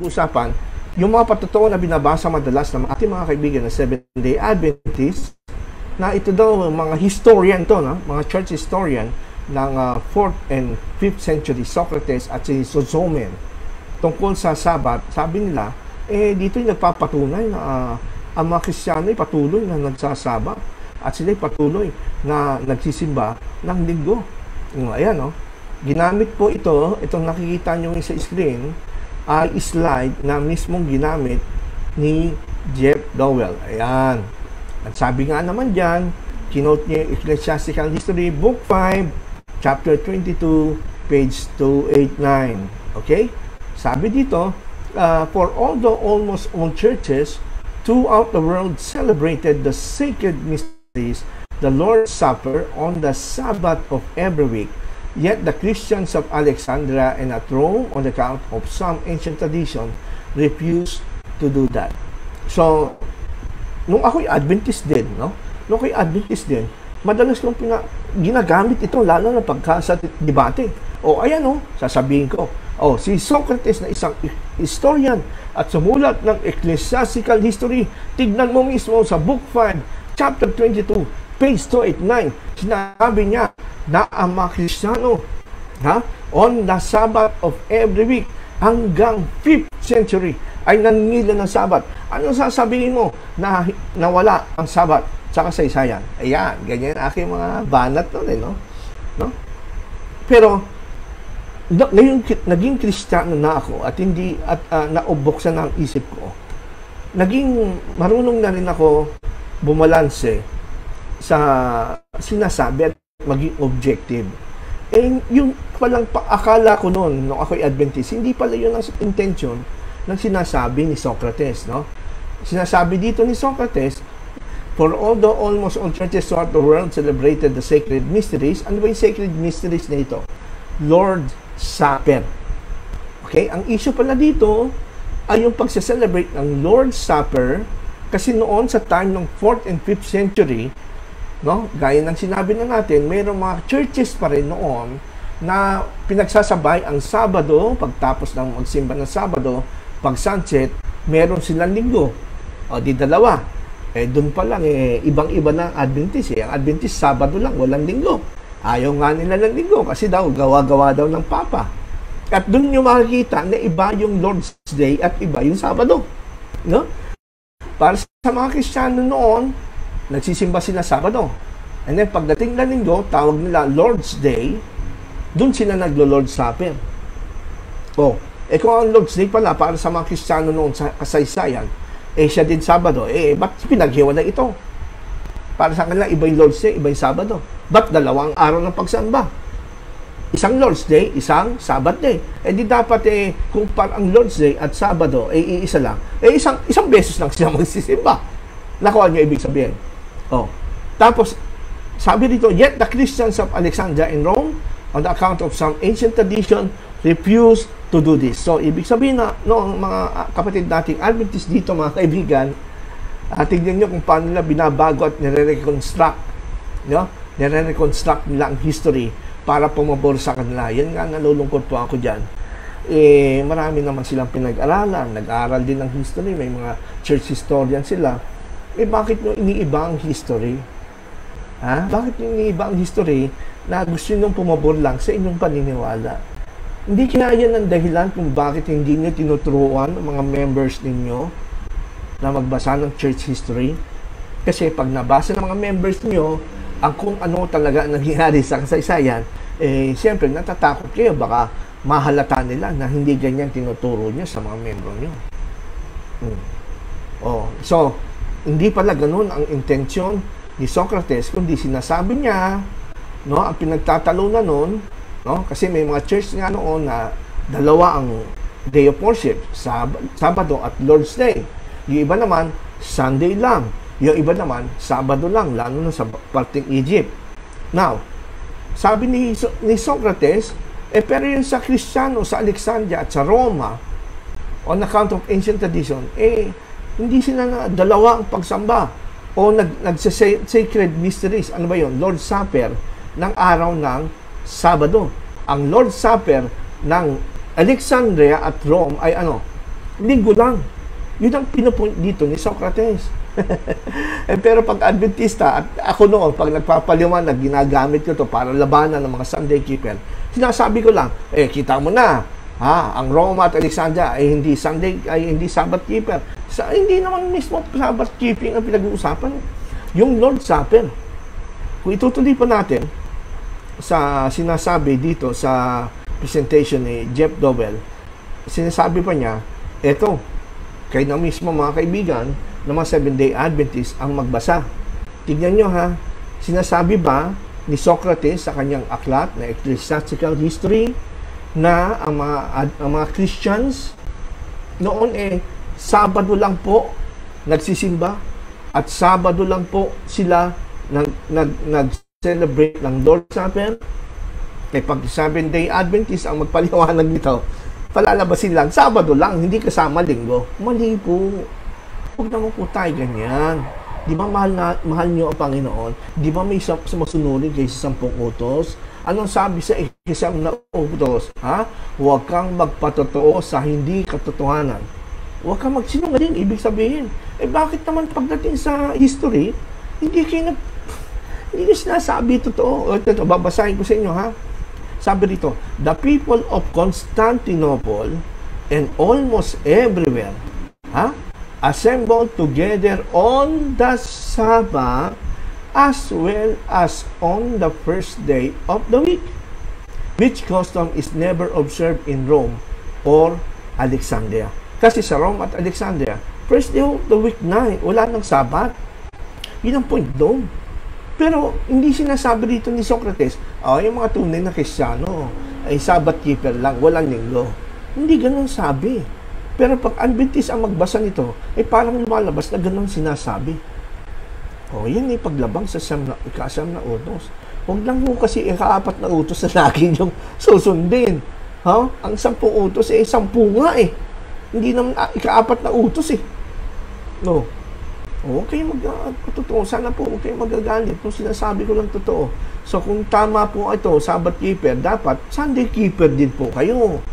pag-uusapan yung mga patotoo na binabasa madalas ng ating mga kaibigan na Seventh-day Adventist, na ito daw mga historian to, no? Mga church historian ng 4th and 5th century, Socrates at si Sozomen, tungkol sa Sabat. Sabi nila, dito yung nagpapatunay na ang mga Kristiyano ay patuloy na nagsasabat at sila ay patuloy na nagsisimba ng linggo. Ayan, no? Ginamit po itong nakikita nyo sa screen, ay slide na mismong ginamit ni Jeff Dowell. Ayan. At sabi nga naman dyan, kinote niya Ecclesiastical History, Book 5, Chapter 22, page 289. Okay? Sabi dito, for although almost all churches throughout the world celebrated the sacred mysteries, the Lord's Supper on the Sabbath of every week, yet the Christians of Alexandria and at Rome, on account of some ancient tradition, refused to do that. So, nung ako'y Adventist din, no? Nung ako'y Adventist din, madalas kong ginagamit ito, lalo na pagka sa debate. Ayan, sasabihin ko, si Socrates na isang historian at sumulat ng Ecclesiastical History, tignan mo mismo sa Book 5, Chapter 22, page 289, sinabi niya na ang mga Kristiyano, on the Sabbath of every week, hanggang 5th century, ay naningila ng Sabat. Ano sasabihin mo na nawala ang Sabat sa kasaysayan? Ayan, ganyan aking mga banat no? Pero ngayon naging Kristiyano na ako at naubuksan na ang isip ko. Naging marunong na rin ako bumalanse sa sinasabi at maging objective. Yung palang akala ko noon, nung ako'y Adventist, hindi pala yun ang intention ng sinasabi ni Socrates, no? Sinasabi dito ni Socrates, for although almost all churches throughout the world celebrated the sacred mysteries, ano ba yung sacred mysteries na ito? Lord's Supper. Okay? Ang issue pala dito ay yung pagsa-celebrate ng Lord's Supper, kasi noon sa time ng 4th and 5th century, no? Gaya ng sinabi na natin, mayroong mga churches pa rin noon na pinagsasabay ang Sabado, pagtapos ng magsimba ng Sabado, pag sunset, meron silang linggo. Di dalawa. Doon pa lang, ibang-iba na Adventist. Ang Adventist, Sabado lang, walang linggo. Ayaw nga nila ng linggo kasi daw, gawa-gawa daw ng Papa. At doon nyo makikita na iba yung Lord's Day at iba yung Sabado. No? Para sa mga Kristiyano noon, nagsisimba sila Sabado. And then, pagdating na linggo, tawag nila Lord's Day, doon sila naglo-Lord's Supper. Kung ang Lord's Day pala para sa mga Kristiyano noon sa kasaysayan, siya din Sabado, ba't pinaghiwalay ito? Para sa kanila, iba yung Lord's Day, iba yung Sabado. Ba't dalawang araw ng pagsamba? Isang Lord's Day, isang Sabbath Day. Di dapat, kung ang Lord's Day at Sabado, iisa lang, isang beses lang sila magsisimba. Nakuha niyo ibig sabihin. Tapos, sabi dito, yet the Christians of Alexandria and Rome, on the account of some ancient tradition, refused to do this. So, ibig sabihin na, mga kapatid nating Adventist dito, mga kaibigan, tignan nyo kung paano nila binabago at nire-reconstruct. Nire-reconstruct nila ang history para pumabor sa kanila. Yan nga, nalulungkot po ako dyan. Marami naman silang pinag-aralan. Nag-aaral din ng history. May mga church historian sila. Bakit nyo iniiba ang history? Bakit nyo iniiba ang history na gusto nyo pumabor lang sa inyong paniniwala? Hindi kaya yan ang dahilan kung bakit hindi nyo tinuturuan ang mga members ninyo na magbasa ng church history? Kasi pag nabasa ng mga members nyo ang kung ano talaga nangyayari sa kasaysayan, siyempre natatakot kayo, baka mahalata nila na hindi ganyan tinuturo nyo sa mga membro nyo. So, hindi pala ganun ang intensyon ni Socrates, kundi sinasabi niya, ang pinagtatalunan nun, kasi may mga church nga noon na dalawa ang day of worship, Sabado at Lord's Day. Yung iba naman, Sunday lang. Yung iba naman, Sabado lang, lalo na sa parting Egypt. Now, sabi ni Socrates, pero yung sa Kristiyano, sa Alexandria at sa Roma, on account of ancient tradition, hindi sila na dalawa ang pagsamba o nag-sacred mysteries. Ano ba yun? Lord's Supper ng araw ng Sabado. Ang Lord's Supper ng Alexandria at Rome ay Linggo lang. Yun ang pinapoint dito ni Socrates. Pero pag Adventista, at ako noon, pag nagpapaliwanag, ginagamit ko to para labanan ng mga Sunday keeper, sinasabi ko lang, kita mo na, ang Roma at Alexandria ay hindi Sabbath keeper. Hindi naman mismo Sabbath keeping ang pinag-uusapan. Yung Lord's Supper. Kung itutuloy pa natin sa sinasabi dito sa presentation ni Jeff Dowell, sinasabi pa niya, eto, kayo na mismo mga kaibigan ng mga Seventh-day Adventist ang magbasa. Tignan nyo ha, sinasabi ba ni Socrates sa kanyang aklat na Ecclesiastical History na ang mga Christians noon Sabado lang po nagsisimba at Sabado lang po sila nag-celebrate ng Lord's Supper? Pag Seventh-day Adventist ang magpaliwanag nito, palalabasin lang, Sabado lang, hindi kasama Linggo. Mali po. Huwag naman po tayo ganyan. Di ba mahal nyo ang Panginoon? Di ba may sumusunod kayo sa 10 utos? Anong sabi sa 9 na utos? Huwag kang magpatotoo sa hindi katotohanan. Huwag kang magsinungaling, ibig sabihin. Bakit naman pagdating sa history, hindi sinasabi totoo? Ito, babasahin ko sa inyo, ha? Sabi dito, the people of Constantinople and almost everywhere assembled together on the Sabbath as well as on the first day of the week, which custom is never observed in Rome or Alexandria. Kasi sa Rome at Alexandria, first day of the week na, wala nang Sabbath. Yun ang point doon. Pero hindi sinasabi dito ni Socrates, yung mga tunay na Kristiyano ay Sabbath keeper lang, walang Linggo. Hindi ganun sabi. Pero pag Adventist ang magbasa nito, parang lumalabas na ganun sinasabi. Yan paglabang sa ika-10 na utos. Huwag lang mo kasi ika-4 na utos na lagi yung susundin. Ang 10 utos 10 nga Hindi naman ika-4 na utos No. Huwag kayo totoo. Sana po huwag kayo magagalit kung sinasabi ko lang totoo. So kung tama po ito, Sabbath keeper, dapat Sunday keeper din po kayo.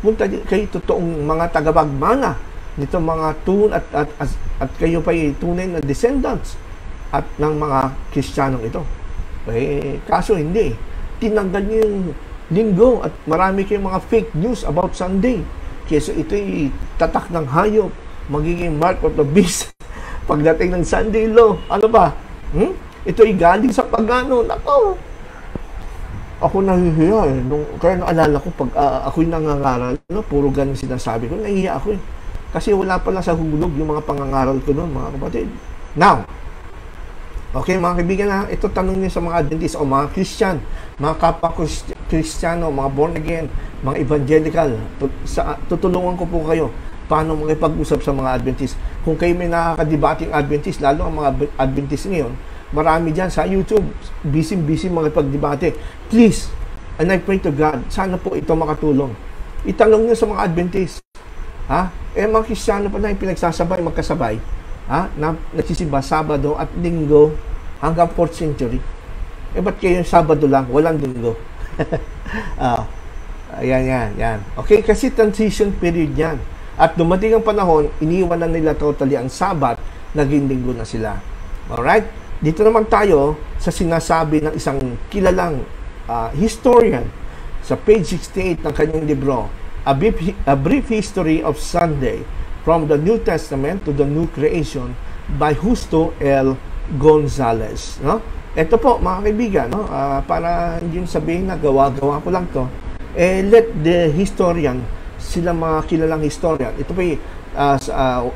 Punta din kayo totoong mga tagapagmana nito mga at kayo pa tunay na descendants at ng mga Kristiyanong ito. Kaso hindi. Tinanggal niyo yung Linggo at marami kayong mga fake news about Sunday. Kesa ito'y tatak ng hayop, magiging mark of the beast. Pagdating ng Sunday law, ano ba? Ito'y galing sa pagano. Nako! Ako nahihiya kaya naalala ko, pag ako'y nangangaral, puro ganun sinasabi ko, nahihiya ako Kasi wala pala sa hulog yung mga pangangaral ko noon, mga kapatid. Now, okay mga kaibigan ito tanong niyo sa mga Adventist o mga Christian, mga kapwa Kristiyano, mga born again, mga evangelical. Tutulungan ko po kayo paano makipag-usap sa mga Adventist. Kung kayo may nakakadebating Adventist, lalo ang mga Adventist ngayon, marami dyan sa YouTube, busy makipag-debate. Please, and I pray to God, sana po ito makatulong. Itanong nyo sa mga Adventist, mga Kristiyano pa na yung pinagsasabay, magkasabay, na nagsisimba Sabado at Linggo hanggang 4th century. Ba't kayo Sabado lang, walang Linggo? Yan. Okay, kasi transition period yan. At dumating ang panahon, iniwan na nila totally ang Sabat, naging Linggo na sila. Alright? Dito naman tayo sa sinasabi ng isang kilalang historian sa page 68 ng kanyang libro, A Brief History of Sunday from the New Testament to the New Creation by Justo L. Gonzalez. No? Ito po, mga kaibigan, para hindi sabihin na gawa-gawa ko lang to, let the historian, sila mga kilalang historian, ito po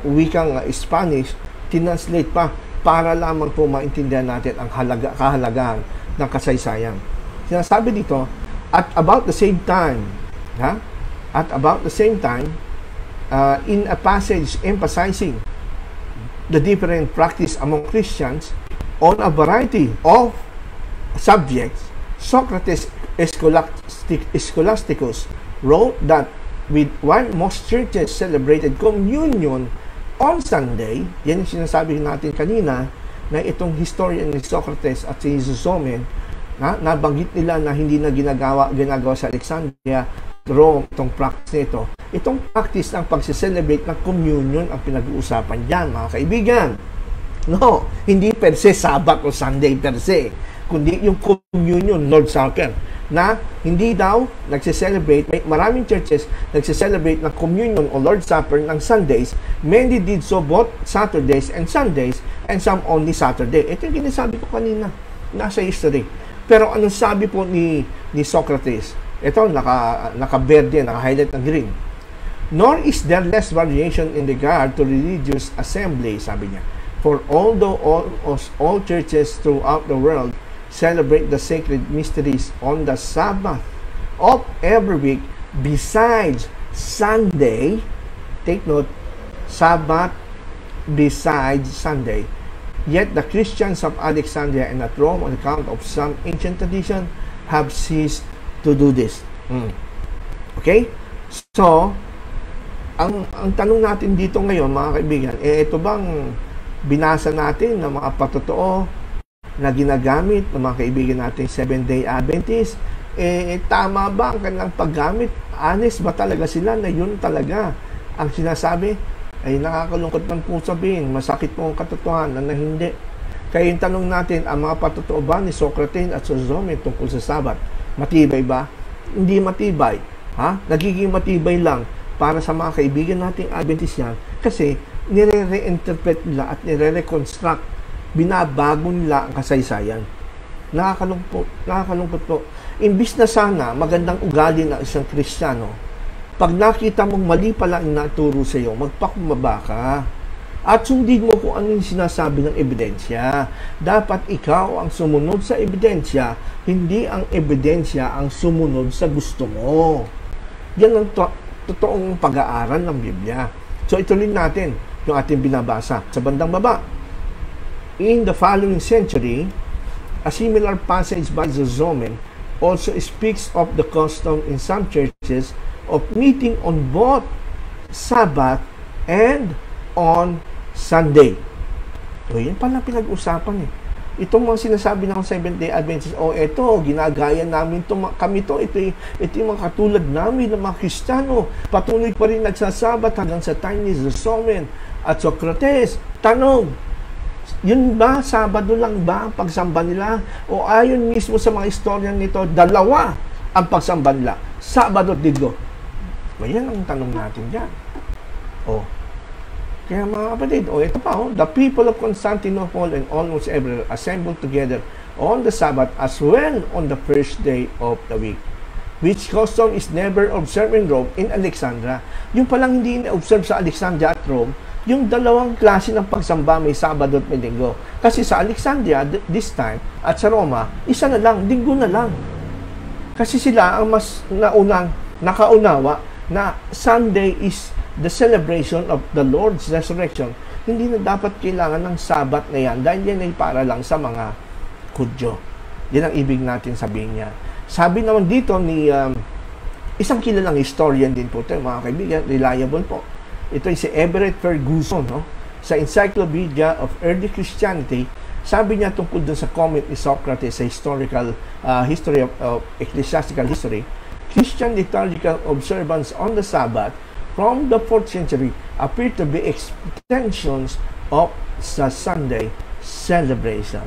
wikang Spanish, tinanslate pa para lamang po maintindihan natin ang kahalagahan ng kasaysayan. Sinasabi dito, at about the same time, in a passage emphasizing the different practice among Christians on a variety of subjects, Socrates Scholasticus wrote that while most churches celebrated communion on Sunday, yan yung sinasabi natin kanina, na itong historian ni Socrates at si Sozomen, nabanggit nila na hindi na ginagawa sa Alexandria, Rome, itong practice nito. Itong practice ng pag-celebrate ng communion ang pinag-uusapan dyan, mga kaibigan. No, hindi per se Sabbath o Sunday per se, kundi yung communion, Lord's Supper, na hindi daw nagse-celebrate, maraming churches nagse-celebrate ng communion o Lord's Supper ng Sundays. Many did so both Saturdays and Sundays, and some only Saturday. Ito yung ginasabi ko kanina, nasa history. Pero anong sabi po ni Socrates? Ito, naka-verde, naka-highlight ng green. Nor is there less variation in regard to religious assembly, sabi niya. For although all churches throughout the world celebrate the sacred mysteries on the Sabbath of every week besides Sunday, take note, Sabbath besides Sunday, yet the Christians of Alexandria and at Rome, on account of some ancient tradition, have ceased to do this. Okay? So, ang tanong natin dito ngayon, mga kaibigan, ito bang binasa natin ng mga patotoo na ginagamit ng mga kaibigan natin Seventh-day Adventist? Tama ba ang kanilang paggamit? Honest ba talaga sila na yun talaga ang sinasabi? Ay nakakalungkot man po sabihin, masakit po ang katotohanan na hindi. Kaya yung tanong natin, ang mga patotoo ba ni Socrates at Sosome tungkol sa Sabat, matibay ba? Hindi matibay. Nagiging matibay lang para sa mga kaibigan nating Adventist yan, kasi nire-reinterpret nila at nire-reconstruct, binabago nila ang kasaysayan. Nakakalungkot po. Imbis na sana magandang ugali ng isang Kristiyano, pag nakita mong mali pala ang naturo sa iyo, magpakumbaba ka at sundin mo kung ano yung sinasabi ng ebidensya. Dapat ikaw ang sumunod sa ebidensya, hindi ang ebidensya ang sumunod sa gusto mo. Yan ang totoong pag-aaral ng Biblia. So ituloy natin yung ating binabasa sa bandang baba. In the following century, a similar passage by Zozomen also speaks of the custom in some churches of meeting on both Sabbath and on Sunday. So, yun pala pinag-usapan eh. Itong mga sinasabi ng Seventh-day Adventist, eto, ginagaya namin kami to, ito yung mga katulad namin ng mga Kristiyano. Patuloy pa rin nagsasabat hanggang sa time ni Zozomen at Socrates. Tanong, yun ba, Sabado lang ba ang pagsamba nila? O ayon mismo sa mga istorya nito, dalawa ang pagsamba nila, Sabado at Linggo? Yan ang tanong natin dyan. Kaya mga kapatid, ito pa, the people of Constantinople and almost everywhere assembled together on the Sabbath as well on the first day of the week, which custom is never observed in Rome in Alexandria. Yung palang hindi na-observe sa Alexandria at Rome, yung dalawang klase ng pagsamba, may Sabado at may Linggo. Kasi sa Alexandria, this time, at sa Roma, isa na lang, Linggo na lang. Kasi sila ang mas nakaunawa na Sunday is the celebration of the Lord's resurrection. Hindi na dapat kailangan ng Sabat na yan, dahil yan ay para lang sa mga Hudyo. Yan ang ibig natin sabihin niya. Sabi naman dito ni isang kilalang historian din po ito, mga kaibigan, reliable po. Ito ay si Everett Ferguson, sa Encyclopedia of Early Christianity. Sabi niya tungkol dun sa comment ni Socrates sa historical history of ecclesiastical history, Christian liturgical observance on the Sabbath from the 4th century appear to be extensions of the Sunday celebration.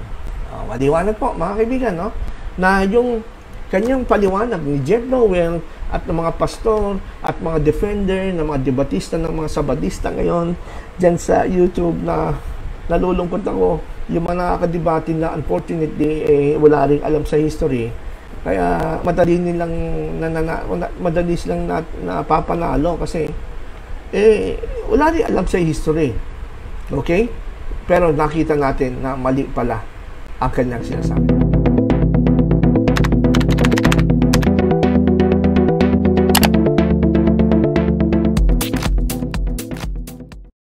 Maliwanag po, mga kaibigan, na yung kanyang paliwanag ni Jeff Lowell at ng mga pastor at mga defender, ng mga debatista, ng mga sabadista ngayon dyan sa YouTube, na nalulungkot ako, yung mga nakakadebate na unfortunately wala rin alam sa history, kaya madali silang napapanalo kasi wala rin alam sa history. Okay? Pero nakita natin na mali pala ang kanyang sinasabi.